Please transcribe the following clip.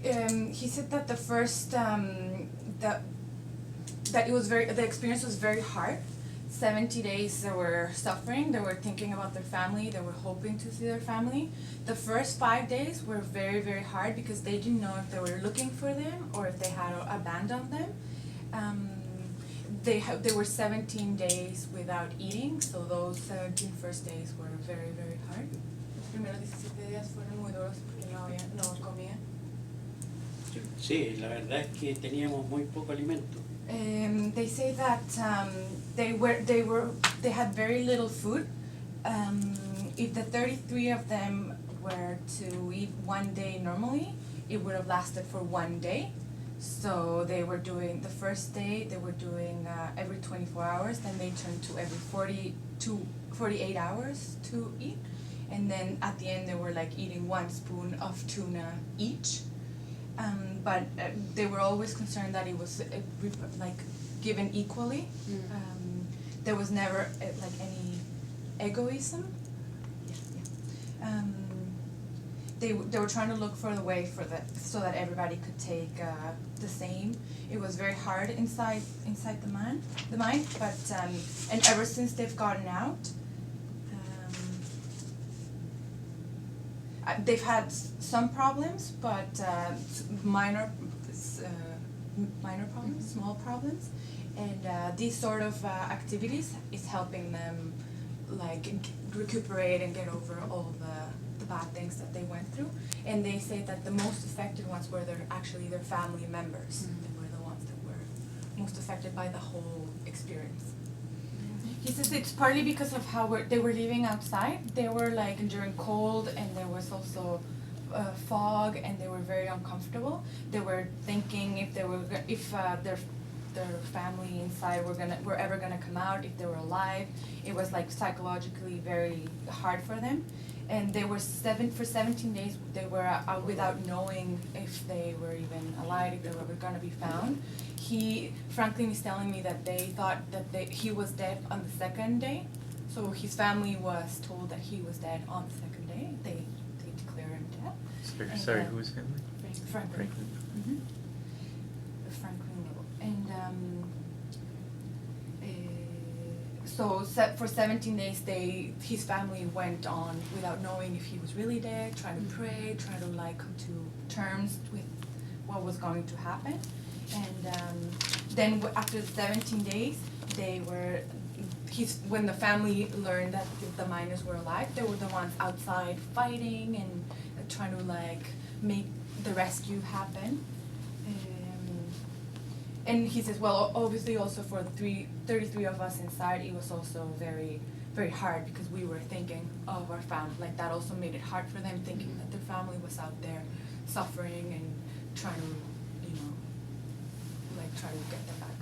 He said that the first that it was the experience was very hard. 70 days they were suffering, they were thinking about their family, they were hoping to see their family. The first 5 days were very, very hard because they didn't know if they were looking for them or if they had abandoned them. They were 17 days without eating, so those 17 first days were very, very hard. Los primeros 17 días fueron muy duros porque no comía. Sí, la verdad es que teníamos muy poco alimento. They say that they had very little food. If the 33 of them were to eat one day normally, it would have lasted for one day. So they were doing the first day they were doing every 24 hours, then they turned to every 48 hours to eat, and then at the end they were like eating 1 spoon of tuna each. But they were always concerned that it was like given equally. There was never like any egoism. They were trying to look for the way so that everybody could take the same. It was very hard inside the mind. But and ever since they've gotten out, they've had some problems, but minor problems, small problems, and these sort of activities is helping them like recuperate and get over all the bad things that they went through. And they say that the most affected ones were their family members. They were the ones that were most affected by the whole experience. He says it's partly because of how they were living outside. They were like during cold, and there was also fog, and they were very uncomfortable. They were thinking if their family inside were ever gonna come out, if they were alive. It was like psychologically very hard for them, and they were for 17 days. They were out without knowing if they were even alive, if they were gonna be found. Franklin is telling me that they thought that he was dead on the second day, so his family was told that he was dead on the second day. They declared him dead. Sorry, whose family? Franklin. Mm-hmm. Franklin Lobos. And so for 17 days, his family went on without knowing if he was really dead, trying to pray, trying to like come to terms with what was going to happen. And then after 17 days, when the family learned that the miners were alive, they were the ones outside fighting and trying to like make the rescue happen. And he says, well, obviously also for the 33 of us inside, it was also very, very hard because we were thinking of our family. Like that also made it hard for them, thinking that their family was out there suffering and trying to, try to get them back.